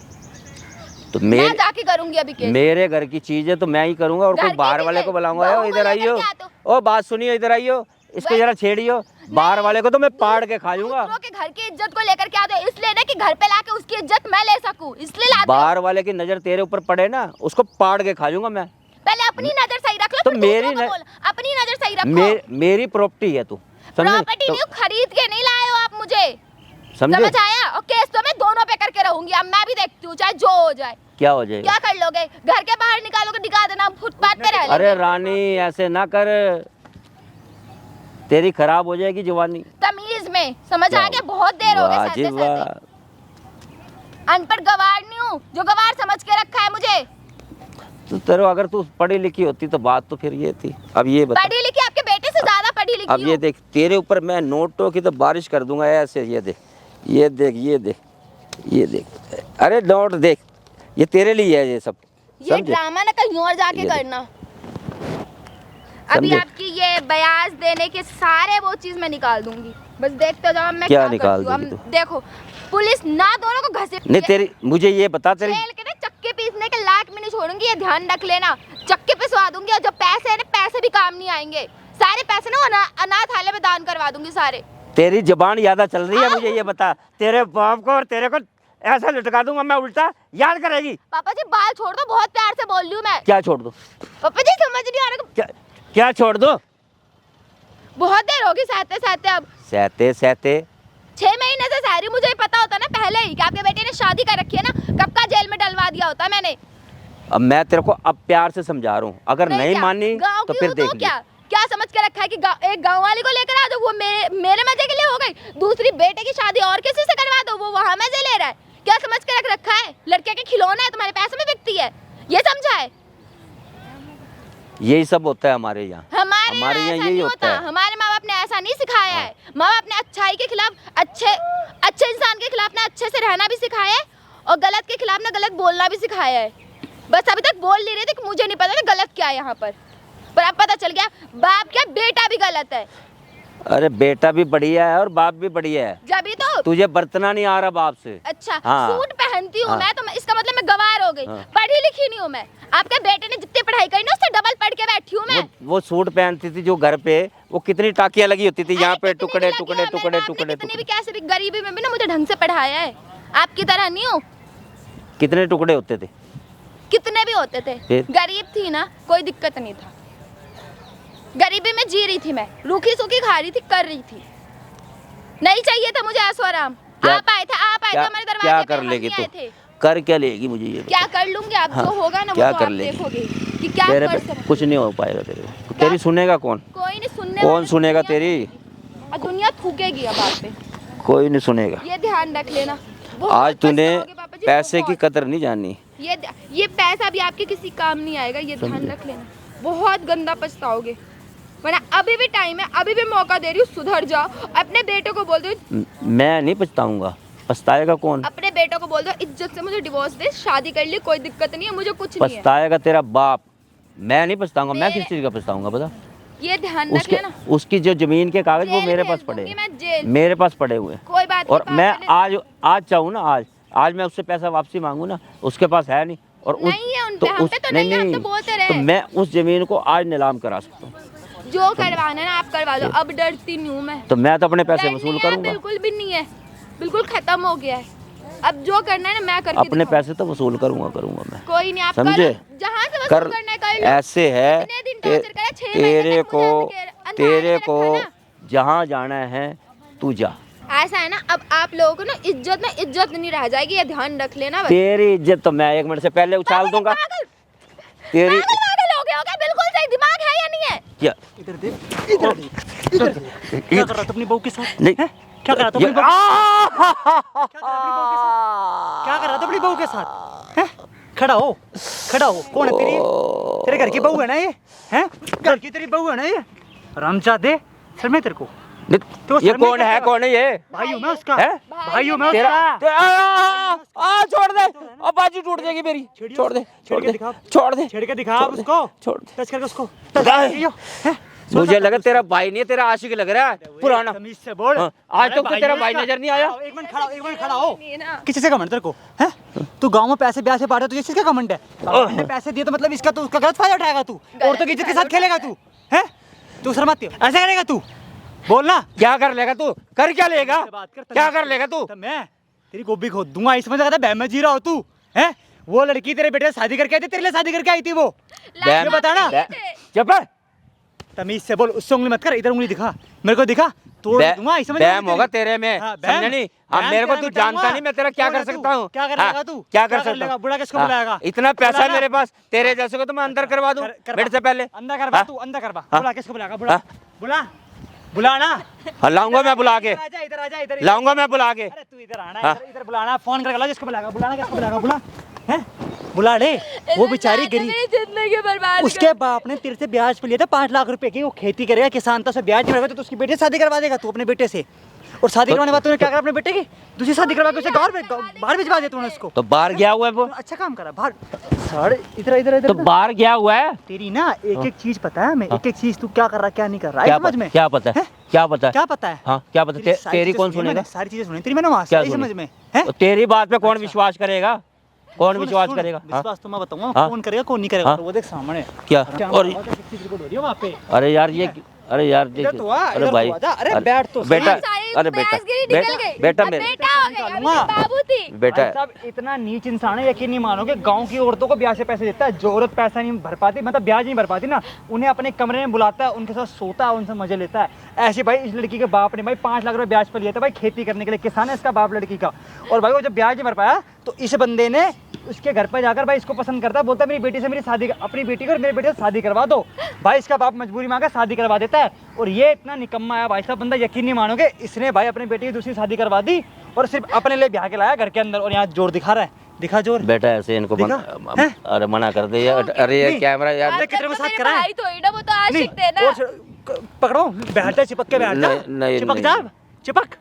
तो मैं जाके करूंगी अभी केस। मेरे घर की चीज है तो मैं ही करूंगा, और कोई बाहर वाले को बुलाऊंगा। इधर आइयो, ओ बात सुनियो, इधर आइयो, इसको जरा छेड़ियो। बाहर वाले को तो मैं पाड़ के खा जाऊंगा। दूसरों के घर की इज्जत को लेकर के आते हो, इसलिए ना कि घर पे लाके उसकी इज्जत मैं ले सकूं, इसलिए लाते हो। बाहर वाले की नजर तेरे ऊपर पड़े ना, उसको पाड़ के खा जाऊंगा मैं। पहले अपनी नजर सही रख लो, तो फिर मेरी दूसरों को बोल। अपनी नजर सही रखो। मेरी प्रॉपर्टी है तू, समझे? प्रॉपर्टी तो नहीं, खरीद के नहीं लाए हो आप मुझे, समझे? समझ आया? और केस तो मैं दोनों पे करके रहूंगी। अब मैं भी देखती हूँ चाहे जो हो जाए। क्या हो जाएगा? क्या कर लोगे? घर के बाहर निकालोगे, दिखा देना, हम फुटपाथ पे रह अरे लेंगे। रानी ऐसे ना कर, तेरी खराब हो जाएगी जवानी। तमीज में, समझ आ गया? बहुत देर हो गई वाह सहते जी वाह। सहते। अनपढ़ गवार नहीं हूँ जो गवार समझ के रखा है मुझे। तो तेरे अगर तू पढ़ी लिखी होती तो बात तो फिर ये थी। अब ये बता, पढ़ी लिखी आपके बेटे से ज्यादा पढ़ी लिखी अब ये हूँ। देख, तेरे ऊपर मैं नोटों की तो बारिश कर दूंगा ऐसे। ये देख, ये देख, ये देख, ये देख, अरे नोट देख, ये तेरे लिए है ये सब। ये समझे? ड्रामा ना कहीं और जाके ये देख। करना। अभी समझे? आपकी ये ब्याज देने के सारे वो चीज मैं निकाल दूंगी, बस देखते जाओ मैं क्या क्या निकाल करती हूँ। दूंगी हम देखो, पुलिस ना दोनों को घसीट नहीं तेरी, मुझे ये बता तेरी, जेल के ना चक्के पीसने के लायक भी नहीं छोड़ूंगी, ये ध्यान रख लेना। चक्के पिसवा दूंगी, और जो पैसे है ना, पैसे भी काम नहीं आएंगे। सारे पैसे ना अनाथालय में दान करवा दूंगी सारे। तेरी जबान ज्यादा चल रही है। मुझे ये बता, तेरे बाप को और तेरे को ऐसा लटका दूंगा मैं उल्टा, याद करेगी? पापा जी बाल छोड़ दो, बहुत प्यार से बोल रही हूँ मैं। क्या छोड़ दो? पापा जी समझ नहीं आ रहा, क्या छोड़ दो? बहुत देर होगी सहते सहते। अब सहते सहते 6 महीने से सह रही हूँ। मुझे ही पता होता ना पहले ही कि आपके बेटे ने शादी कर रखी है ना, कब का जेल में डलवा दिया होता मैंने। अब मैं तेरे को अब प्यार से समझा रहा हूँ, अगर नहीं क्या? मानी गाँव तो की फिर हूँ देख क्या क्या समझ के रखा है कि एक गांव वाली को लेकर आ दो, वो मेरे मजे के लिए हो गई। दूसरी बेटे की शादी और किसी से करवा दो, वो वहां मजे ले रहा है। क्या समझ के रख रखा है? लड़के के खिलौना है, तुम्हारे पैसे में बिकती है, ये समझा है? यही सब होता है हमारे यहाँ। हमारे यहाँ यहाँ ऐसा यही नहीं होता होता। है। हमारे माँ बाप ने ऐसा नहीं सिखाया है। माँ बाप ने अच्छाई के खिलाफ अच्छे इंसान के खिलाफ ना अच्छे से रहना भी सिखाया है, और गलत के खिलाफ ना गलत बोलना भी सिखाया है। बस अभी तक बोल नहीं रहे थे कि मुझे नहीं पता ना गलत क्या है यहाँ पर अब पता चल गया। बाप क्या, बेटा भी गलत है। अरे बेटा भी बढ़िया है और बाप भी बढ़िया है। जब तो तुझे बरतना नहीं आ रहा बाप से। अच्छा हाँ। सूट पहनती हूँ हाँ। मैं, तो इसका मतलब मैं गवार हो गई। हाँ। पढ़ी लिखी नहीं हूँ मैं। आपके बेटे ने जितनी पढ़ाई करी ना, उससे डबल पढ़ के बैठी हूँ मैं। वो सूट पहनती थी जो घर पे, वो कितनी टाकियां लगी होती थी यहाँ पे, अरे कितनी टुकड़े भी टुकड़े लगी है, टुकड़े मेरे बाप ने टुकड़े कितनी भी टुकड़े। कैसे भी गरीबी में भी ना मुझे ढंग से पढ़ाया है। आपकी तरह नहीं हूँ। कितने टुकड़े होते थे? कितने भी होते थे। फिर? गरीब थी ना, कोई दिक्कत नहीं था। गरीबी में जी रही थी मैं, रूखी सूखी खा रही थी, कर रही थी। नहीं चाहिए था मुझे ऐसो आराम। आप आए थे हमारे दरवाजे क्या पे, कर हम लेगी नहीं तू? आए थे। कर क्या लेगी मुझे ये बता। क्या कर लूंगी? आप जो होगा ना वो क्या तो कर आप लेगी? देखोगे कि क्या तेरे कर पे सकते। कुछ नहीं हो पाएगा तेरे को। तेरी सुनेगा कौन? कोई नहीं सुनने कौन वाला, सुनेगा दुनिया तेरी? थूकेगी। और दुनिया थूकेगी अब आप पे, कोई नहीं सुनेगा। ये ध्यान रख लेना। बहुत आज तूने पछताओगे पापा जी, पैसे की बहुत। कदर नहीं जानी। ये पैसा भी आपके किसी काम नहीं आएगा, ये ध्यान रख लेना। बहुत गंदा पछताओगे, वरना अभी भी टाइम है, अभी भी मौका दे रही हूँ, सुधर जाओ। अपने बेटे को बोल दो, मैं नहीं पछताऊंगा। पछताएगा कौन? अपने बेटों को बोल दो इज्जत से मुझे डिवोर्स दे, शादी कर ली, कोई दिक्कत नहीं है, मुझे कुछ नहीं है। पछताएगा तेरा बाप। मैं नहीं पछताऊंगा। मैं किस मेरे- चीज का पछताऊंगा बता? ये ध्यान रख उसके लेना। उसकी जो जमीन के कागज वो जेल मेरे भेज पास पड़े दूंगी हैं। मैं, जेल। मेरे पास पड़े हुए हैं। कोई बात और नहीं, मैं पापा ने- आज चाहूँ ना, आज मैं उससे पैसा वापसी मांगू ना, उसके पास है नहीं। और नहीं है उन पे, हम पे तो नहीं है, हम तो बोलते रहे। तो मैं उस जमीन को आज नीलाम करा सकता हूँ। जो करवाना है ना आप करवा लो, अब डरती नहीं हूँ मैं। तो मैं तो अपने पैसे डर वसूल नहीं है, करूंगा। बिल्कुल भी नहीं है, बिल्कुल खत्म हो गया है। अब जो करना है ना मैं करके अपने दिखाऊं। पैसे तो वसूल करूंगा मैं। कोई नहीं, आप समझे? करो, जहाँ से वसूल कर करना है कर लो। ऐसे है इतने दिन टॉर्चर करा, 6 महीने तेरे तक को मुझे अंधेरे में रखा ना। जहाँ जाना है तू जा। ऐसा है ना, अब आप लोगों को ना इज्जत नहीं रह जाएगी, ये ध्यान रख लेना बस। तेरी इज्जत तो मैं 1 मिनट से पहले उछाल दूंगा। तेरी पागल हो गए हो क्या? बिल्कुल सही, दिमाग है या नहीं है? क्या इधर देख, इधर देख, इधर देख। क्या कर रहा था अपनी बहू के साथ? नहीं हैं? क्या कर रहा था अपनी बहू? क्या कर रहा था अपनी बहू के साथ? हैं? खड़ा हो, खड़ा हो। कौन है तेरी? तेरे घर की बहू है ना ये? हैं? घर की तेरी बहू है ना ये? रामजादे, शर्म है तेरे को? तो ये शर्म कौन है? क्या? कौन है ये? भाई हूँ मैं उसका। है? भाई हूँ मैं तेरा उसका। आज ले, अब बाजू टूट जाएगी मेरी। छोड़ दे, छोड़ दे, छोड़ दे, छेड़ के दिखा आप उसको, छोड़। टच करके उसको। मुझे लगा तेरा भाई नहीं है, तेरा आशिक लग रहा है पुराना। तमीज से बोल। हाँ, आज तो तेरा भाई नजर नहीं आया। एक मिनट खड़ा हो। किस चीज़ का कमेंट तेरे को है? तू गांव में पैसे ब्याज से बांटा, तुझे किसका कमेंट है? मैंने पैसे दिए तो मतलब इसका तू उसका गलत फायदा उठाएगा तू, औरतों की इज्जत के साथ खेलेगा तू, है? तू शर्माती है, ऐसे करेगा तू? बोलना क्या कर लेगा तू? कर क्या लेगा? क्या कर लेगा तू? तो मैं तेरी गोभी खोद दूंगा। इसमें से कहता बहम में जी रहा हो तू, है? वो लड़की तेरे बेटे से शादी करके आई थी, तेरे लिए शादी करके आई थी वो, ये बताना। चुप है। तमीज से बोल, उससे उंगली मत कर, इधर उंगली दिखा, मेरे को दिखा, तोड़ दूंगा। इसमें बैम होगा तेरे में, हाँ, समझा नहीं? हाँ, मेरे को तू जानता नहीं, मैं तेरा क्या कर सकता हूँ? क्या करेगा तू? क्या कर सकता हूँ? बुला किसको बुलाएगा? इतना पैसा है मेरे पास, तेरे जैसे को तो मैं अंदर करवा दूं बेटे से पहले। अंदर करवा तू, अंदर करवा। बुला किसको बुलाएगा? बुला बुला बुला ना। लाऊंगा मैं बुला के, इधर आजा, इधर लाऊंगा मैं बुला के। अरे तू इधर आना, इधर बुलाना, फोन करके ला जिसको बुलाएगा। बुलाना किसको बुलाएगा? बुला, हैं? बुला ले। वो बेचारी गरीब, मेरी जिंदगी बर्बाद उसके बाप ने तेरे से ब्याज पे लिया था 5 लाख रुपए की। वो खेती करेगा, किसान था, उसे ब्याज नहीं मिलेगा तो उसकी बेटी से शादी करवा देगा तू अपने बेटे से। और शादी करवाने के बाद तूने क्या करा अपने बेटे की? दूसरी शादी करवा के उसे बाहर भिजवा दिया तूने उसको। तो बाहर गया हुआ है वो। अच्छा काम करा, बाहर साढ़े इधर इधर इधर तो बाहर गया हुआ है। तेरी ना एक एक चीज पता है, मैं एक एक चीज तू क्या कर रहा क्या नहीं कर रहा है समझ में? क्या पता है? क्या पता है? क्या पता है? हाँ, क्या पता है? तेरी कौन सुनेगा? सारी चीजें सुनी तेरी मैंने वहां से समझ में है। तेरी बात पे कौन विश्वास करेगा? कौन विश्वास करेगा? विश्वास तो मैं बताऊंगा कौन करेगा कौन नहीं करेगा। वो देख सामने क्या। और रिकॉर्ड हो रही है वहां पे। अरे यार ये, अरे यार देख, अरे भाई, अरे बैठ तो बेटा, अरे बेटा, बेटा मेरे बाबू थी। बेटा सब इतना नीच इंसान है, यकीन नहीं मानोगे। गांव की औरतों को ब्याज से पैसे देता है, जो औरत पैसा नहीं भर पाती, मतलब ब्याज नहीं भर पाती ना, उन्हें अपने कमरे में बुलाता है, उनके साथ सोता है, उनसे मजे लेता है। ऐसे भाई इस लड़की के बाप ने भाई 5 लाख रुपए ब्याज पर लिया था भाई, खेती करने के लिए। किसान है इसका बाप लड़की का। और भाई वो जब ब्याज नहीं भर पाया तो इस बंदे ने उसके घर पर जाकर भाई इसको पसंद करता है, बोलता है मेरी बेटी से मेरी शादी, अपनी बेटी को और मेरे बेटे से शादी करवा दो। भाई इसका बाप मजबूरी में आकर शादी करवा देता है। और ये इतना निकम्मा है भाई साहब बंदा, यकीन नहीं मानोगे। इसने भाई अपने बेटी की दूसरी शादी करवा दी और सिर्फ अपने लिए ब्याह के लाया घर के अंदर। और यहाँ जोर दिखा रहा है, दिखा जोर। बेटा ऐसे इनको अरे मना कर दे यार। अरे ये कैमरा यार कितने को साथ करा है? भाई थोड़ी ना, वो तो आशिक थे ना। पकड़ो, बैठा चिपक के बैठा, चिपक जा, चिपक,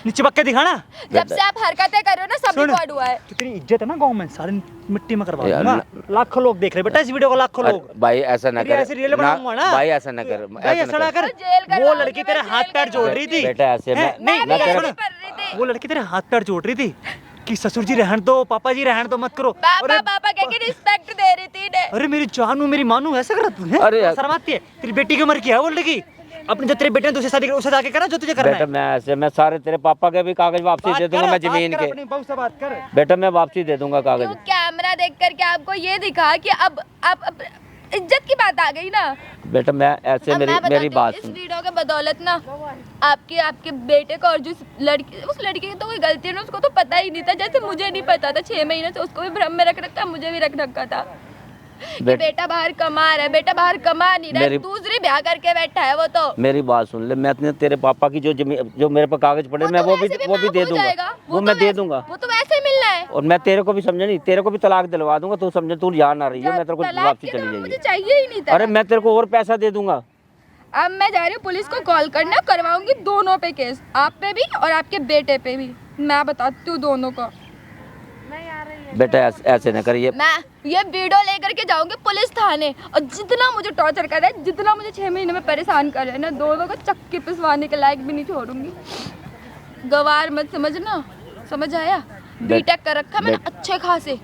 चिपक के दिखाना। जब से आप हरकतें कर रहे हो ना सब रिकॉर्ड हुआ है। तेरी इज्जत है ना गांव में, सारी मिट्टी में करवा दूंगा। लाखों लोग देख रहे बेटा इस वीडियो को, लाखों लोग। भाई ऐसा ना कर, ऐसे रील बनाऊंगा ना भाई ऐसा ना कर, ऐसा ना कर। वो लड़की तेरे हाथ पैर जोड़ रही थी बेटा, ऐसे नहीं, वो लड़की तेरे हाथ पैर जोड़ रही थी कि ससुर जी रहन दो, पापा जी रहन दो, मत करो। पापा पापा कह के रिस्पेक्ट दे रही थी ने। अरे मेरी जानू मेरी मानू ऐसा कर तू है? अरे शर्माती है? तेरी बेटी की उम्र क्या है वो लड़की? अपने जो तेरे बेटे ने दूसरी शादी की उसे जाके करा जो तुझे करना है। बेटा मैं ऐसे, मैं सारे तेरे पापा के भी कागज वापसी दे दूंगा, मैं जमीन के। अपनी बहू से बात कर बेटा, मैं वापसी दे दूंगा कागज। तो कैमरा देख करके आपको ये दिखा कि अब आप इज्जत की बात आ गई ना। बेटा मैं ऐसे, मेरी बात इस सुन। वीडियो के बदौलत ना आपके बेटे को, और जो लड़की, उस लड़की की तो कोई गलती है ना, उसको तो पता ही नहीं था। जैसे मुझे नहीं पता था 6 महीने से, उसको भी भ्रम में रख रखा, मुझे भी रख रखा था कि बेटा बाहर कमा रहा है। बेटा बाहर कमा नहीं रहा है, दूसरी ब्याह करके बैठा है वो तो। मेरी बात सुन ले, मैं तेरे पापा की जो मेरे पर कागज पड़े, मैं वो भी दे दूंगा, वो मैं दे दूंगा। वो तो वैसे ही मिलना है। और मैं तेरे को भी समझा नहीं, तेरे को भी तलाक दिलवा दूंगा, तू समझे, तू यहाँ ना रही है, मैं तेरे को वापसी चली मुझे जाएगी। चाहिए ही नहीं था। अरे मैं तेरे को और पैसा दे दूंगा। अब मैं जा रही हूँ पुलिस को कॉल करना, करवाऊंगी दोनों पे केस, आप पे भी और आपके बेटे पे भी। मैं बताती हूँ दोनों को। बेटा ऐसे न करिए। मैं ये वीडियो लेकर के जाऊंगी पुलिस थाने, और जितना मुझे टॉर्चर कर रहा है, जितना मुझे 6 महीने में परेशान कर रहे हैं ना, दोनों को चक्की पिसवाने के लायक भी नहीं छोड़ूंगी। गवार मत समझना, समझ आया? बीटेक कर रखा मैंने अच्छे खासे,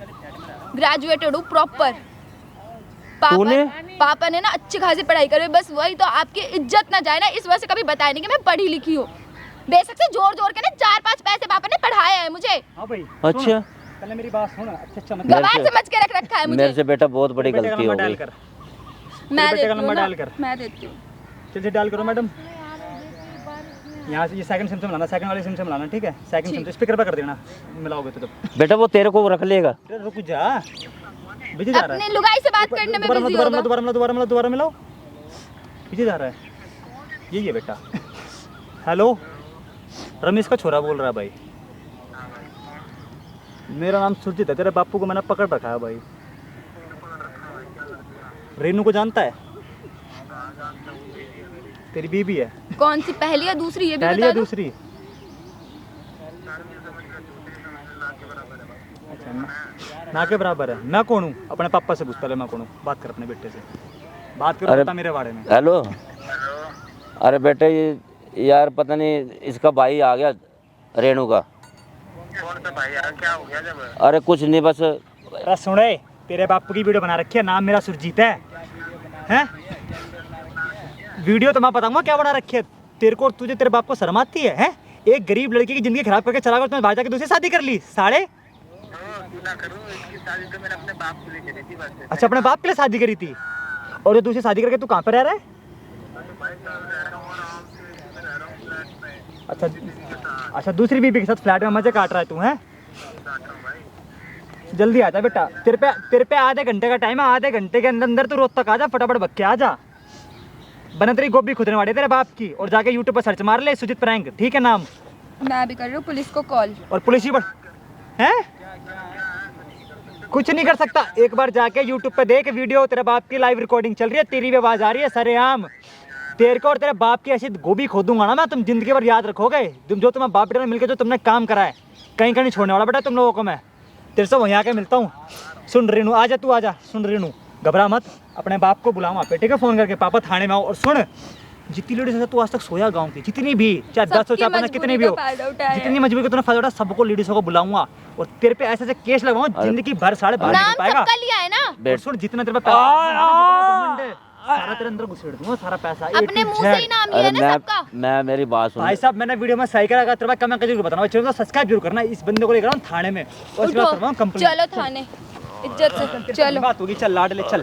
ग्रेजुएटेड हूँ प्रॉपर। पापा ने ना अच्छी खासी पढ़ाई करी, बस वही तो आपकी इज्जत ना जाए ना, इस वजह से कभी बताया नहीं कि मैं पढ़ी लिखी हूँ। बेशक से जोर जोर के ना 4-5 पैसे पापा ने पढ़ाए हैं मुझे। हाँ भाई, अच्छा पहले मेरी बात सुन। अच्छा मत गवार समझ के रख रखा है मुझे। मेरे से बेटा बहुत बड़ी गलती हो गई। मैं देती हूँ। चलिए डाल करो मैडम। यहाँ से ये सेकंड सिम से मिलाना, सेकंड वाले सिम से मिलाना, ठीक है? सेकंड सिम से स्पीकर पे कर देना, मिलाओगे तो। बेटा वो तेरे को रख लेगा। रुक जा, बिजी जा रहा है। अपने लुगाई से बात करने में बिजी होगा। दोबारा मिलाओ, बिजी जा रहा है। यही है बेटा। हेलो, रमेश का छोरा बोल रहा है भाई। मेरा नाम सुरजीत है, तेरे बापू को मैंने पकड़ रखा है भाई। रेनू को जानता है? तेरी बीबी है। कौन सी, पहली या दूसरी? ये भी पहली या दूसरी? अच्छा ना के बराबर है। मैं कौन हूँ? अपने पापा से पूछ पहले, मैं कौन हूँ? बात कर अपने बेटे से, बात करो बता मेरे बारे में। हेलो। अरे बेटे ये यार पता नहीं इसका भाई आ गया रेणु का। कौन सा भाई यार, क्या हो गया जब? अरे कुछ नहीं बस अरे सुने, तेरे बापू की वीडियो बना रखी है, नाम मेरा सुरजीत है, हैं? वीडियो तो मैं बताऊंगा क्या बना रखी है तेरे को, तुझे तेरे बाप को शर्म आती है, हैं? एक गरीब लड़की की जिंदगी खराब करके चला गया, तुम्हें भाई जाके दूसरी शादी कर ली साले। क्यों ना करूं, इसकी शादी तो मैंने अपने बाप के लिए करी थी बस। अच्छा अपने बाप के लिए शादी करी थी, और जो दूसरी शादी करके तू कहाँ पे रह रहा है? अच्छा अच्छा, दूसरी बीबी के साथ फ्लैट में मजे काट रहा है तू, हैं? जल्दी आ जा बेटा, तेरे पे आधे घंटे का टाइम है, आधे घंटे के अंदर अंदर तू रोज तक आ जा, फटाफट बक के आ जा, बना तेरी गोभी खुदने वाली है तेरे बाप की। और जाके यूट्यूब पर सर्च मार ले सुजीत प्रैंक, ठीक है नाम? मैं अभी कर रही हूँ पुलिस को कॉल। और पुलिस ही हैं? कुछ नहीं कर सकता, एक बार जाके यूट्यूब पे देख वीडियो, तेरे बाप की लाइव रिकॉर्डिंग चल रही है, तेरी भी आवाज आ रही है सरेआम। तेरे को और तेरे बाप की ऐसी गोभी खोदूंगा ना मैं, तुम जिंदगी भर याद रखोगे। तुम जो तुम्हारे बाप बेटे ने मिलकर जो तुमने काम करा है, कहीं कहीं छोड़ने वाला बेटा तुम लोगों को मैं। तेरे से वहीं आके मिलता हूँ। सुन रेनू, आ जा तू, आ जा। सुन रेनू, घबरा मत, अपने बाप को बुलाओ वहाँ पे, ठीक है? फोन करके पापा थाने में आओ। और सुन, जितनी लेडीज से तू आज तक सोया गाँव की, जितनी भी, चाहे 10 हो चाहे 15 कितनी भी हो, जितनी मजबूरी का तूने फायदा उठा, सबको लेडीजों को बुलाऊंगा और तेरे पे ऐसे ऐसे केस लगाऊंगा जिंदगी भर साढ़े बाहर नहीं पाएगा। लिया है ना? और सुन, जितना तेरे पे पैसा सारा तेरे अंदर घुसेड़ दूंगा, सारा पैसा अपने मुंह से ही नाम लिया ना सबका। मैं मेरी बात सुन भाई साहब, मैंने वीडियो में सही करा, तेरे बात कमेंट करके बताना, चैनल को सब्सक्राइब जरूर करना। इस बंदे को लेकर आऊं थाने में और इसके बाद करवाऊं कंप्लेंट। चलो थाने, इज्जत से चलो। बात होगी, चल लाडले चल।